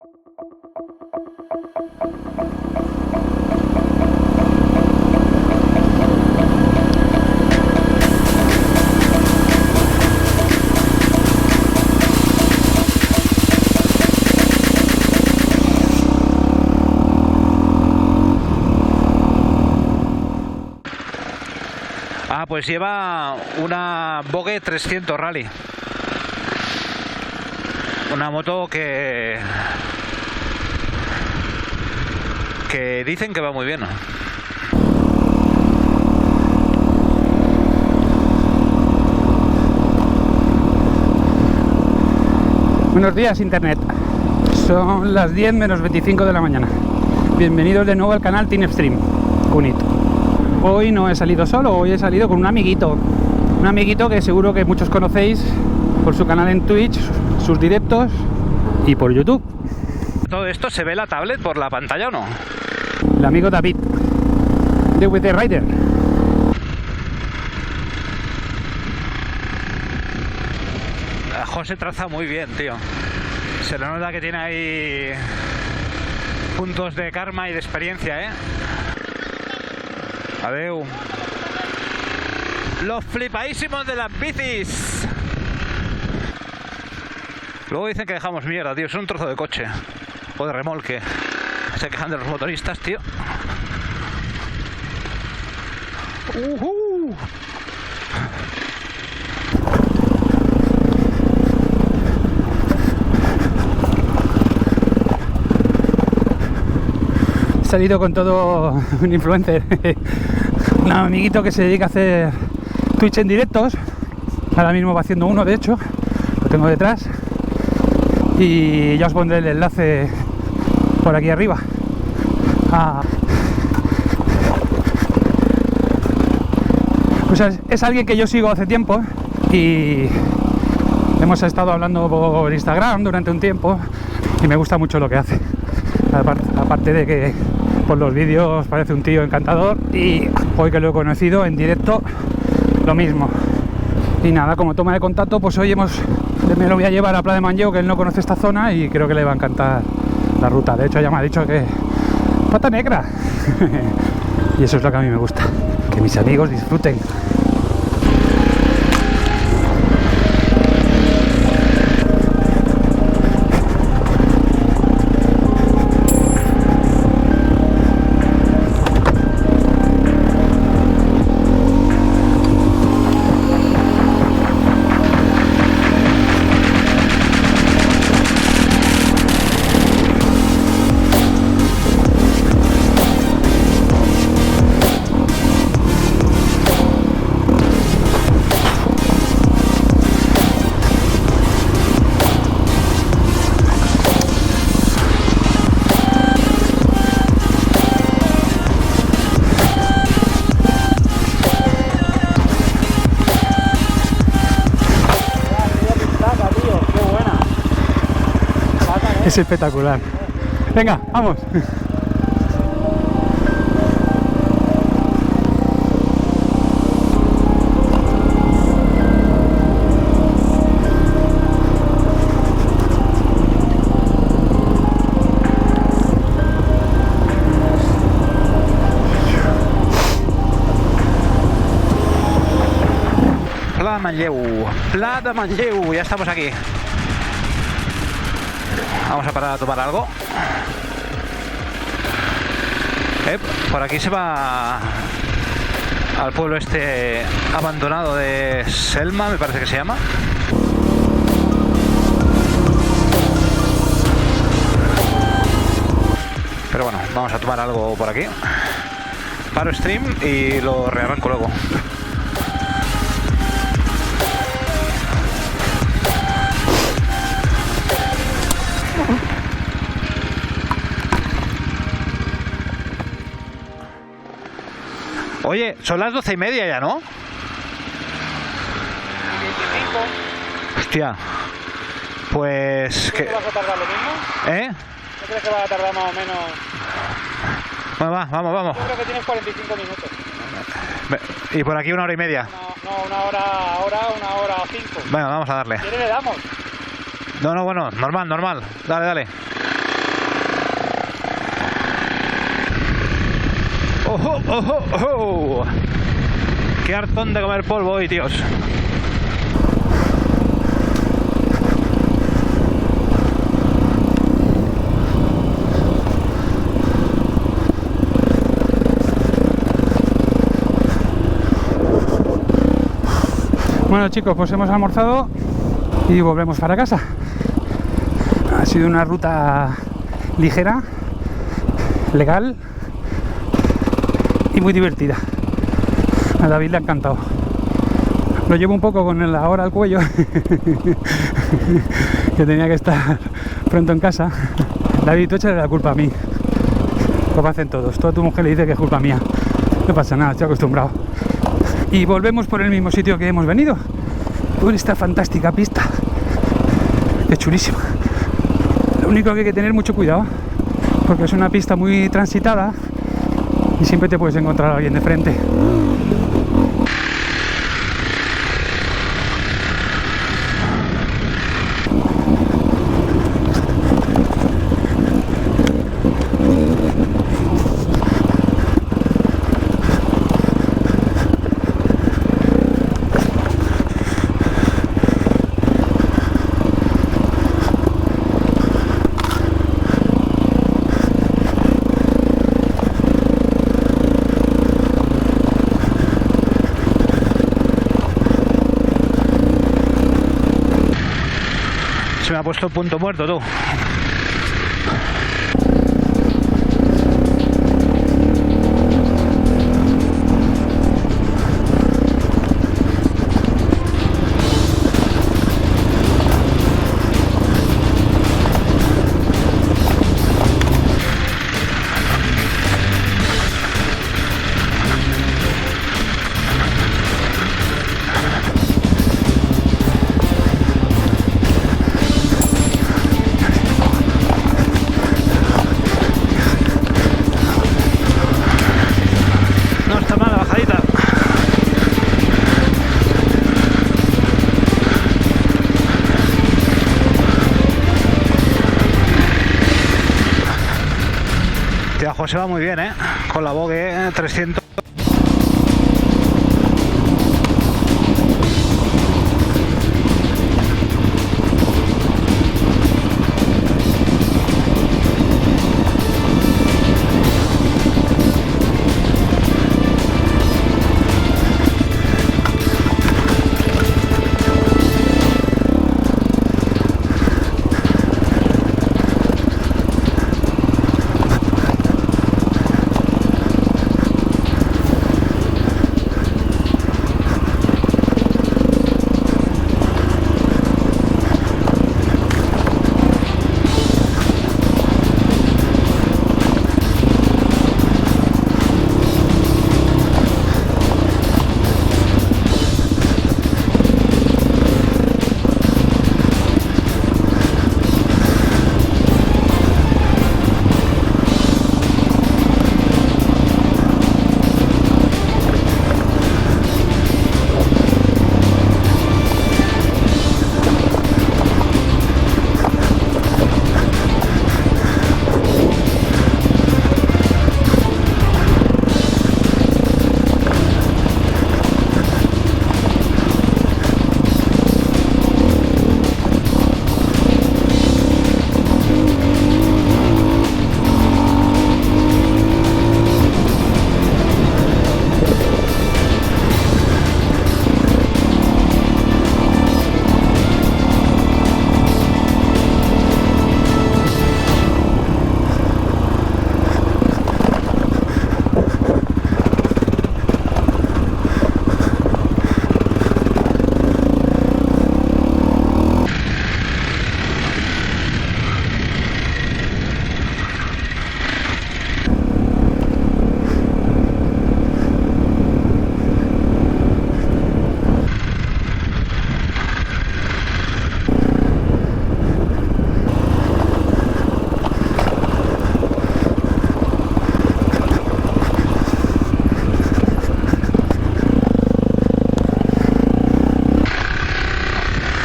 Ah, pues lleva una Vogue 300 Rally. Una moto que dicen que va muy bien. Buenos días, Internet. Son las 10 menos 25 de la mañana. Bienvenidos de nuevo al canal TeamStream Unit. Hoy no he salido solo, hoy he salido con un amiguito. Un amiguito que seguro que muchos conocéis por su canal en Twitch, sus directos y por YouTube. ¿Todo esto se ve la tablet por la pantalla o no? El amigo David, de With the Rider. José traza muy bien, tío. Se le nota que tiene ahí puntos de karma y de experiencia, ¿eh? Adeu. Los flipadísimos de las bicis. Luego dicen que dejamos mierda, tío. Es un trozo de coche o de remolque. Se quejan de los motoristas, tío. He salido con todo un influencer. Un amiguito que se dedica a hacer Twitch en directos. Ahora mismo va haciendo uno, de hecho. Lo tengo detrás. Y ya os pondré el enlace por aquí arriba. Pues es alguien que yo sigo hace tiempo y hemos estado hablando por Instagram durante un tiempo y me gusta mucho lo que hace. Aparte de que por los vídeos parece un tío encantador, y hoy que lo he conocido en directo, lo mismo. Y nada, como toma de contacto, pues hoy me lo voy a llevar a Pla de Manlleu, que él no conoce esta zona y creo que le va a encantar la ruta. De hecho ya me ha dicho que pata negra. Y eso es lo que a mí me gusta, que mis amigos disfruten. Es espectacular. Venga, vamos. Pla de Manlleu, ya estamos aquí. Vamos a parar a tomar algo. Por aquí se va al pueblo este abandonado de Selma, me parece que se llama. Pero bueno, vamos a tomar algo por aquí. Paro stream y lo rearranco luego. Oye, son las 12:30 ya, ¿no? 25. Hostia. Pues... ¿Crees que vas a tardar lo mismo? ¿Eh? ¿No crees que va a tardar más o menos? Bueno, vamos. Yo creo que tienes 45 minutos. Y por aquí 1h30. No, una hora 5. Bueno, vamos a darle. ¿Quieres le damos? No, bueno, normal. Dale. ¡Ojo, ojo, ojo! ¡Qué hartón de comer polvo hoy, tíos! Bueno, chicos, pues hemos almorzado y volvemos para casa. Ha sido una ruta ligera, legal y muy divertida. A David le ha encantado. Lo llevo un poco con la hora al cuello, que tenía que estar pronto en casa. David, tú échale la culpa a mí, como hacen todos. Toda tu mujer le dice que es culpa mía. No pasa nada, estoy acostumbrado. Y volvemos por el mismo sitio que hemos venido, por esta fantástica pista. Es chulísima. Lo único que hay que tener mucho cuidado, porque es una pista muy transitada y siempre te puedes encontrar a alguien de frente. Se me ha puesto el punto muerto, tú. José va muy bien, con la Vogue 300.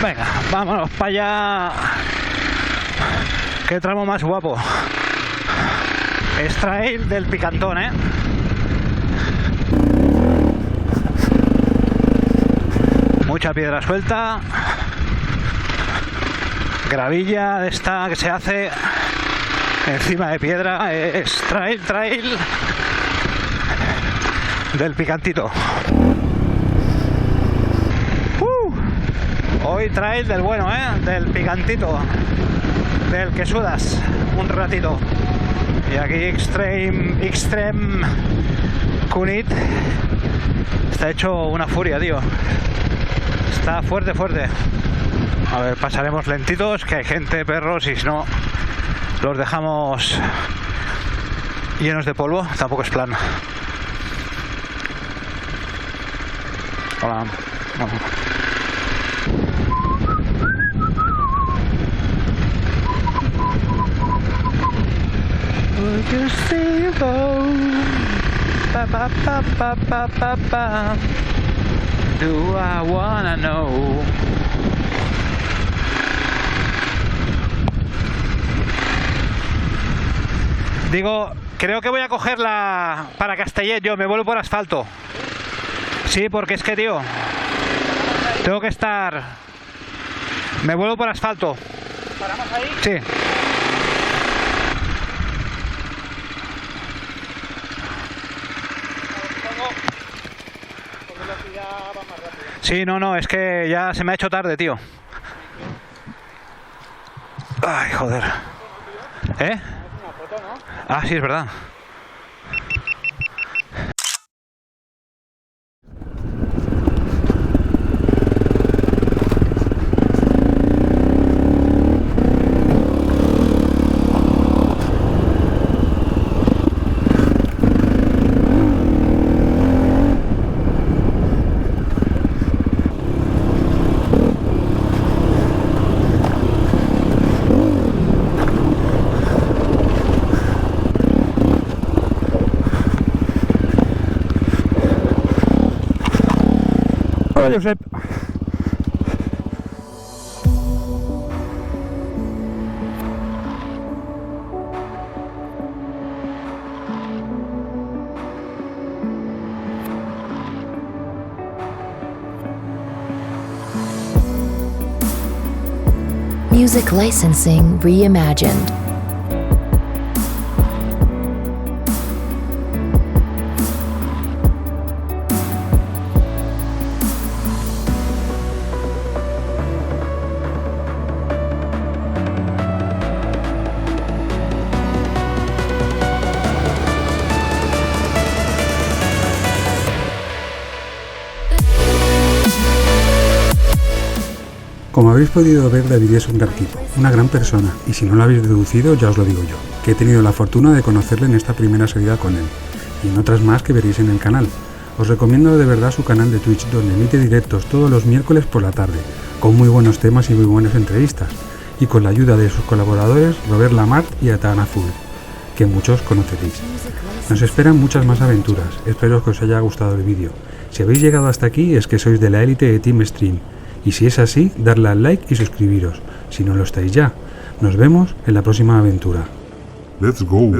Venga, vámonos para allá. Qué tramo más guapo. Es trail del Picantón, mucha piedra suelta, gravilla de esta que se hace encima de piedra. Es trail del Picantito. Hoy trail del bueno, del Picantito, del que sudas un ratito. Y aquí Extreme Cunit está hecho una furia, tío. Está fuerte. A ver, pasaremos lentitos, que hay gente, perros, y si no los dejamos llenos de polvo, tampoco es plan. Hola. Vamos. Do I wanna know? Digo, creo que voy a coger la para Castellet. Yo me vuelvo por asfalto. Sí, porque es que, tío, tengo que estar. Me vuelvo por asfalto. ¿Paramos ahí? Sí. Sí, no, es que ya se me ha hecho tarde, tío. Ay, joder. ¿Eh? Ah, sí, es verdad. Hola, Josep. Music licensing reimagined. Como habéis podido ver, David es un gran tipo, una gran persona, y si no lo habéis deducido, ya os lo digo yo, que he tenido la fortuna de conocerle en esta primera salida con él, y en otras más que veréis en el canal. Os recomiendo de verdad su canal de Twitch, donde emite directos todos los miércoles por la tarde, con muy buenos temas y muy buenas entrevistas, y con la ayuda de sus colaboradores Robert Lamart y Atan Azul, que muchos conoceréis. Nos esperan muchas más aventuras, espero que os haya gustado el vídeo. Si habéis llegado hasta aquí es que sois de la élite de Team Stream, y si es así, darle al like y suscribiros, si no lo estáis ya. Nos vemos en la próxima aventura. Let's go.